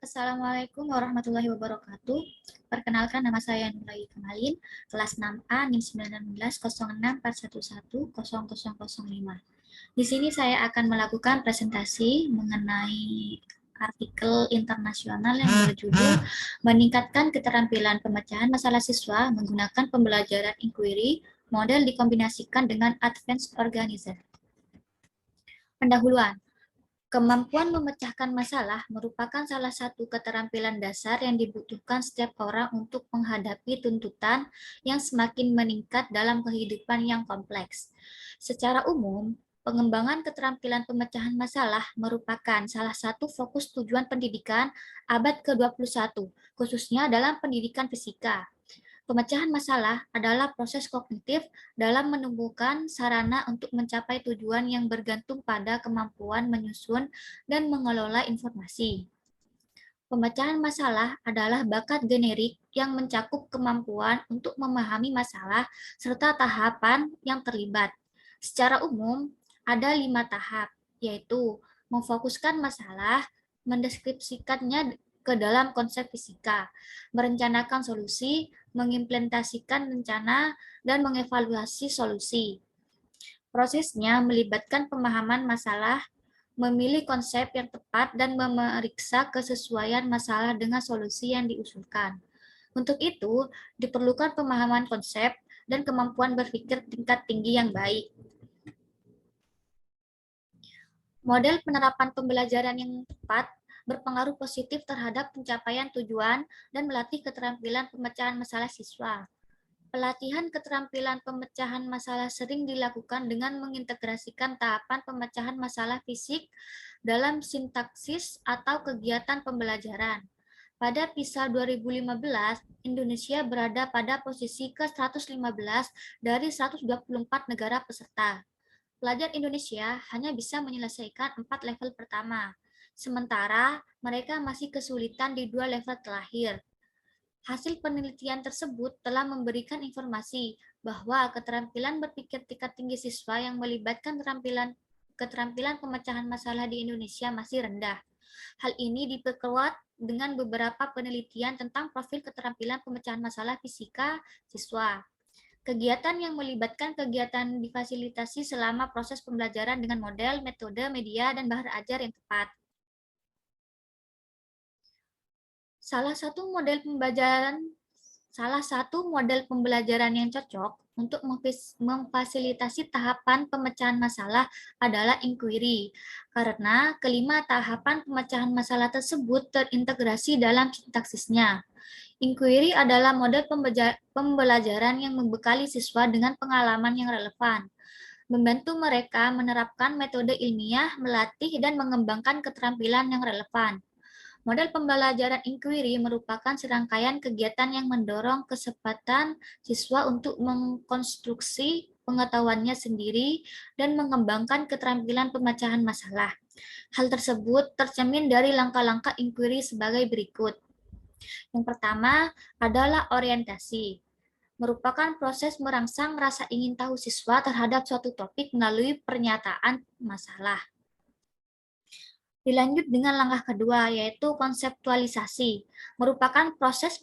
Assalamualaikum warahmatullahi wabarakatuh. Perkenalkan, nama saya Nurayi Kamalin, kelas 6A, NIM 190641100005. Di sini saya akan melakukan presentasi mengenai artikel internasional yang berjudul Meningkatkan Keterampilan Pemecahan Masalah Siswa Menggunakan Pembelajaran Inquiry, Model dikombinasikan dengan Advanced Organizer. Pendahuluan. Kemampuan memecahkan masalah merupakan salah satu keterampilan dasar yang dibutuhkan setiap orang untuk menghadapi tuntutan yang semakin meningkat dalam kehidupan yang kompleks. Secara umum, pengembangan keterampilan pemecahan masalah merupakan salah satu fokus tujuan pendidikan abad ke-21, khususnya dalam pendidikan fisika. Pemecahan masalah adalah proses kognitif dalam menemukan sarana untuk mencapai tujuan yang bergantung pada kemampuan menyusun dan mengelola informasi. Pemecahan masalah adalah bakat generik yang mencakup kemampuan untuk memahami masalah serta tahapan yang terlibat. Secara umum, ada 5 tahap, yaitu memfokuskan masalah, mendeskripsikannya ke dalam konsep fisika, merencanakan solusi, mengimplementasikan rencana, dan mengevaluasi solusi. Prosesnya melibatkan pemahaman masalah, memilih konsep yang tepat, dan memeriksa kesesuaian masalah dengan solusi yang diusulkan. Untuk itu, diperlukan pemahaman konsep dan kemampuan berpikir tingkat tinggi yang baik. Model penerapan pembelajaran yang tepat berpengaruh positif terhadap pencapaian tujuan dan melatih keterampilan pemecahan masalah siswa. Pelatihan keterampilan pemecahan masalah sering dilakukan dengan mengintegrasikan tahapan pemecahan masalah fisik dalam sintaksis atau kegiatan pembelajaran. Pada PISA 2015, Indonesia berada pada posisi ke-115 dari 124 negara peserta. Pelajar Indonesia hanya bisa menyelesaikan 4 level pertama, sementara mereka masih kesulitan di 2 level terakhir. Hasil penelitian tersebut telah memberikan informasi bahwa keterampilan berpikir tingkat tinggi siswa yang melibatkan keterampilan pemecahan masalah di Indonesia masih rendah. Hal ini diperkuat dengan beberapa penelitian tentang profil keterampilan pemecahan masalah fisika siswa. Kegiatan yang melibatkan kegiatan difasilitasi selama proses pembelajaran dengan model, metode, media, dan bahan ajar yang tepat. Salah satu model pembelajaran yang cocok untuk memfasilitasi tahapan pemecahan masalah adalah inquiry, karena kelima tahapan pemecahan masalah tersebut terintegrasi dalam sintaksisnya. Inquiry adalah model pembelajaran yang membekali siswa dengan pengalaman yang relevan, membantu mereka menerapkan metode ilmiah, melatih, dan mengembangkan keterampilan yang relevan. Model pembelajaran inquiry merupakan serangkaian kegiatan yang mendorong kesempatan siswa untuk mengkonstruksi pengetahuannya sendiri dan mengembangkan keterampilan pemecahan masalah. Hal tersebut tercermin dari langkah-langkah inquiry sebagai berikut. Yang pertama adalah orientasi, merupakan proses merangsang rasa ingin tahu siswa terhadap suatu topik melalui pernyataan masalah. Dilanjut dengan langkah kedua, yaitu konseptualisasi, merupakan proses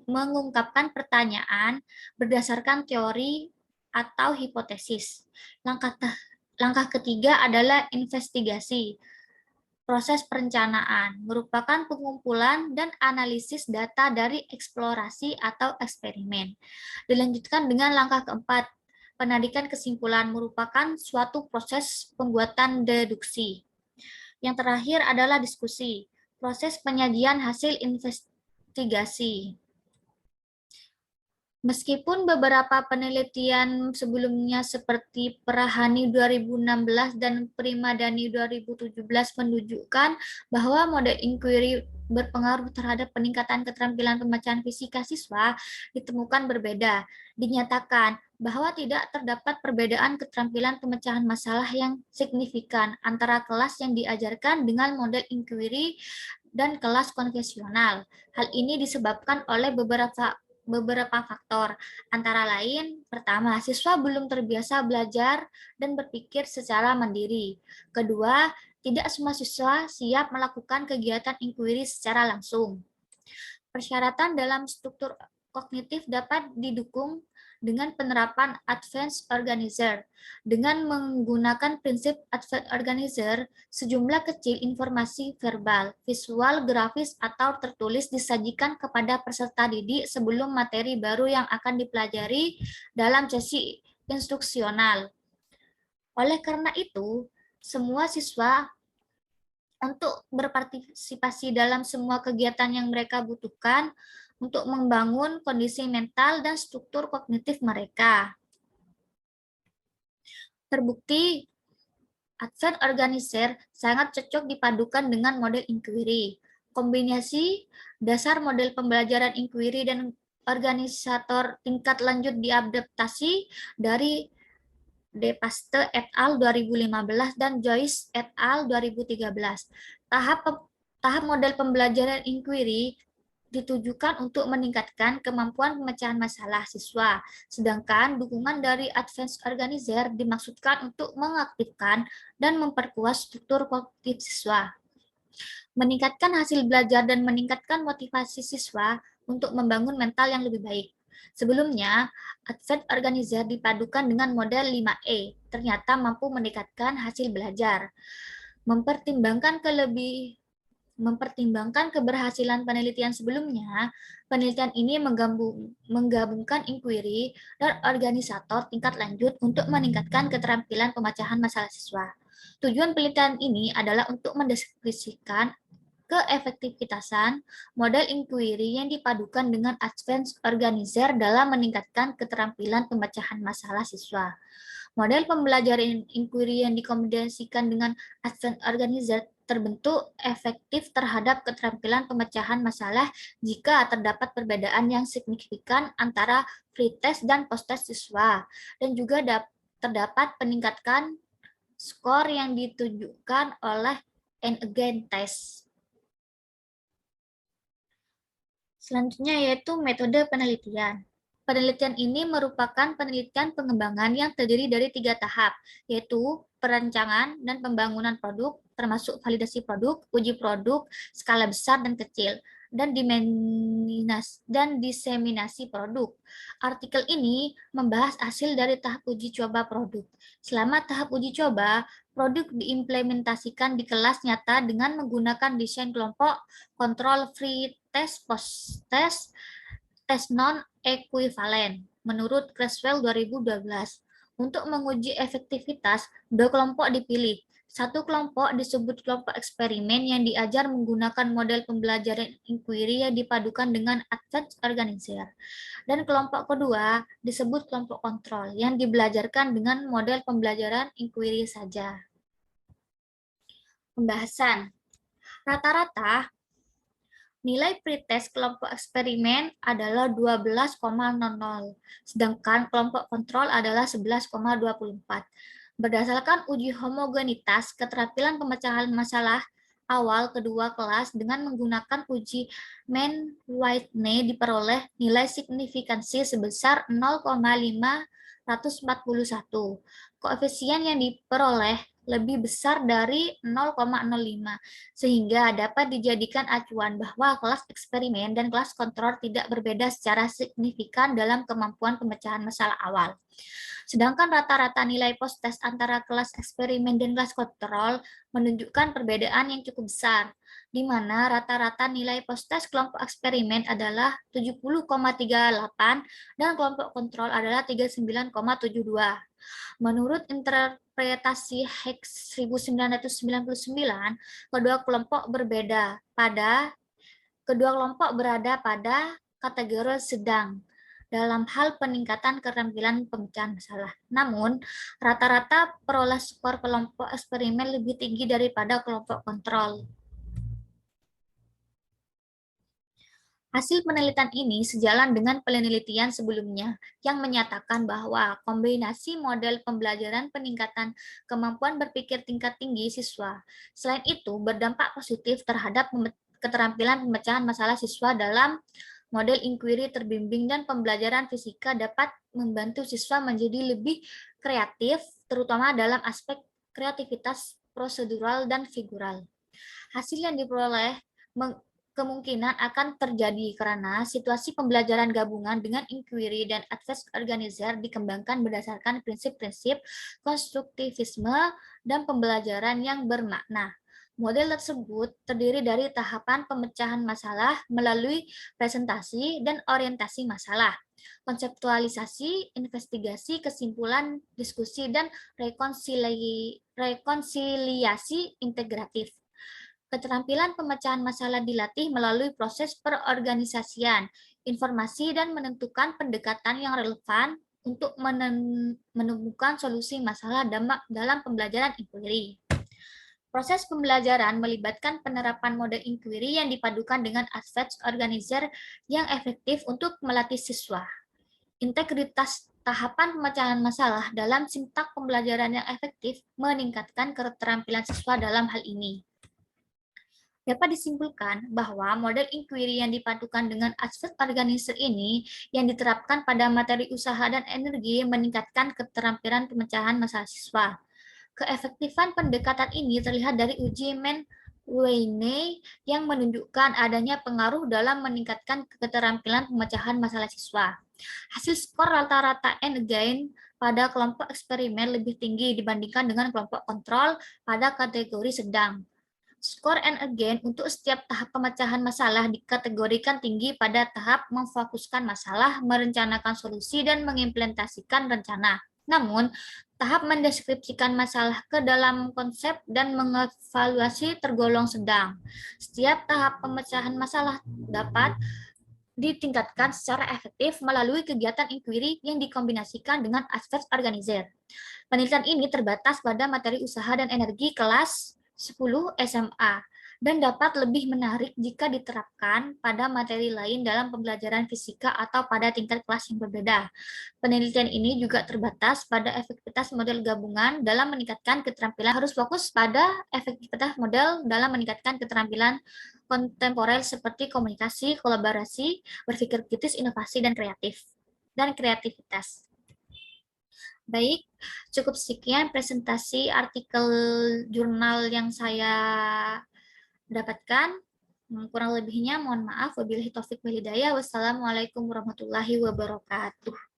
mengungkapkan pertanyaan berdasarkan teori atau hipotesis. Langkah ketiga adalah investigasi, proses perencanaan, merupakan pengumpulan dan analisis data dari eksplorasi atau eksperimen. Dilanjutkan dengan langkah keempat, penarikan kesimpulan, merupakan suatu proses pembuatan deduksi. Yang terakhir adalah diskusi, proses penyajian hasil investigasi. Meskipun beberapa penelitian sebelumnya seperti Prahani 2016 dan Primadani 2017 menunjukkan bahwa model inquiry berpengaruh terhadap peningkatan keterampilan pemecahan fisika siswa, ditemukan berbeda. Dinyatakan bahwa tidak terdapat perbedaan keterampilan pemecahan masalah yang signifikan antara kelas yang diajarkan dengan model inquiry dan kelas konvensional. Hal ini disebabkan oleh beberapa faktor, antara lain, pertama, siswa belum terbiasa belajar dan berpikir secara mandiri. Kedua, tidak semua siswa siap melakukan kegiatan inquiry secara langsung. Persyaratan dalam struktur kognitif dapat didukung dengan penerapan Advanced Organizer. Dengan menggunakan prinsip Advanced Organizer, sejumlah kecil informasi verbal, visual, grafis, atau tertulis disajikan kepada peserta didik sebelum materi baru yang akan dipelajari dalam sesi instruksional. Oleh karena itu, semua siswa untuk berpartisipasi dalam semua kegiatan yang mereka butuhkan untuk membangun kondisi mental dan struktur kognitif mereka. Terbukti, Advanced Organizer sangat cocok dipadukan dengan model inquiry. Kombinasi dasar model pembelajaran inquiry dan organisator tingkat lanjut diadaptasi dari De Paste et al. 2015 dan Joyce et al. 2013. Tahap model pembelajaran inquiry ditujukan untuk meningkatkan kemampuan pemecahan masalah siswa, sedangkan dukungan dari Advanced Organizer dimaksudkan untuk mengaktifkan dan memperkuat struktur kognitif siswa, meningkatkan hasil belajar dan meningkatkan motivasi siswa untuk membangun mental yang lebih baik. Sebelumnya, Advanced Organizer dipadukan dengan model 5E, ternyata mampu meningkatkan hasil belajar. Mempertimbangkan keberhasilan penelitian sebelumnya, penelitian ini menggabungkan inquiry dan organisator tingkat lanjut untuk meningkatkan keterampilan pemecahan masalah siswa. Tujuan penelitian ini adalah untuk mendeskripsikan keefektivitasan model inquiry yang dipadukan dengan Advanced Organizer dalam meningkatkan keterampilan pemecahan masalah siswa. Model pembelajaran inquiry yang dikombinasikan dengan Advanced Organizer terbentuk efektif terhadap keterampilan pemecahan masalah jika terdapat perbedaan yang signifikan antara pretest dan post-test siswa, dan juga terdapat peningkatan skor yang ditunjukkan oleh and again test. Selanjutnya yaitu metode penelitian. Penelitian ini merupakan penelitian pengembangan yang terdiri dari 3 tahap, yaitu perancangan dan pembangunan produk, termasuk validasi produk, uji produk, skala besar dan kecil, dan diseminasi produk. Artikel ini membahas hasil dari tahap uji coba produk. Selama tahap uji coba, produk diimplementasikan di kelas nyata dengan menggunakan desain kelompok, kontrol free test, post test, tes non-ekuivalen menurut Creswell 2012. Untuk menguji efektivitas, 2 kelompok dipilih. Satu kelompok disebut kelompok eksperimen yang diajar menggunakan model pembelajaran inquiry yang dipadukan dengan Advanced Organizer. Dan kelompok kedua disebut kelompok kontrol yang dibelajarkan dengan model pembelajaran inquiry saja. Pembahasan. Rata-rata nilai pretest kelompok eksperimen adalah 12,00, sedangkan kelompok kontrol adalah 11,24. Berdasarkan uji homogenitas keterampilan pemecahan masalah awal kedua kelas dengan menggunakan uji Mann-Whitney diperoleh nilai signifikansi sebesar 0,541. Koefisien yang diperoleh lebih besar dari 0,05, sehingga dapat dijadikan acuan bahwa kelas eksperimen dan kelas kontrol tidak berbeda secara signifikan dalam kemampuan pemecahan masalah awal. Sedangkan rata-rata nilai post-test antara kelas eksperimen dan kelas kontrol menunjukkan perbedaan yang cukup besar, di mana rata-rata nilai post-test kelompok eksperimen adalah 70,38 dan kelompok kontrol adalah 39,72. Menurut interpretasi Hicks 1999, kedua kelompok berada pada kategori sedang dalam hal peningkatan keterampilan pemecahan masalah. Namun, rata-rata peroleh skor kelompok eksperimen lebih tinggi daripada kelompok kontrol. Hasil penelitian ini sejalan dengan penelitian sebelumnya yang menyatakan bahwa kombinasi model pembelajaran peningkatan kemampuan berpikir tingkat tinggi siswa. Selain itu, berdampak positif terhadap keterampilan pemecahan masalah siswa dalam model inquiry terbimbing dan pembelajaran fisika dapat membantu siswa menjadi lebih kreatif, terutama dalam aspek kreativitas prosedural, dan figural. Hasil yang diperoleh kemungkinan akan terjadi karena situasi pembelajaran gabungan dengan inquiry dan advanced organizer dikembangkan berdasarkan prinsip-prinsip konstruktivisme dan pembelajaran yang bermakna. Model tersebut terdiri dari tahapan pemecahan masalah melalui presentasi dan orientasi masalah, konseptualisasi, investigasi, kesimpulan, diskusi, dan rekonsiliasi integratif. Keterampilan pemecahan masalah dilatih melalui proses perorganisasian informasi dan menentukan pendekatan yang relevan untuk menemukan solusi masalah dalam pembelajaran inquiry. Proses pembelajaran melibatkan penerapan model inquiry yang dipadukan dengan advanced organizer yang efektif untuk melatih siswa. Integritas tahapan pemecahan masalah dalam sintak pembelajaran yang efektif meningkatkan keterampilan siswa dalam hal ini. Dapat disimpulkan bahwa model inquiry yang dipadukan dengan aspek organizer ini yang diterapkan pada materi usaha dan energi meningkatkan keterampilan pemecahan masalah siswa. Keefektifan pendekatan ini terlihat dari uji Mann-Whitney yang menunjukkan adanya pengaruh dalam meningkatkan keterampilan pemecahan masalah siswa. Hasil skor rata-rata and again pada kelompok eksperimen lebih tinggi dibandingkan dengan kelompok kontrol pada kategori sedang. Skor and again untuk setiap tahap pemecahan masalah dikategorikan tinggi pada tahap memfokuskan masalah, merencanakan solusi, dan mengimplementasikan rencana. Namun, tahap mendeskripsikan masalah ke dalam konsep dan mengevaluasi tergolong sedang. Setiap tahap pemecahan masalah dapat ditingkatkan secara efektif melalui kegiatan inquiry yang dikombinasikan dengan aspek organizer. Penelitian ini terbatas pada materi usaha dan energi kelas 10 SMA dan dapat lebih menarik jika diterapkan pada materi lain dalam pembelajaran fisika atau pada tingkat kelas yang berbeda. Penelitian ini juga terbatas pada efektivitas model gabungan dalam meningkatkan keterampilan, harus fokus pada efektivitas model dalam meningkatkan keterampilan kontemporer seperti komunikasi, kolaborasi, berpikir kritis, inovasi, dan kreativitas. Baik, cukup sekian presentasi artikel jurnal yang saya dapatkan. Kurang lebihnya mohon maaf. Wabillahi taufik wal hidayah. Wassalamualaikum warahmatullahi wabarakatuh.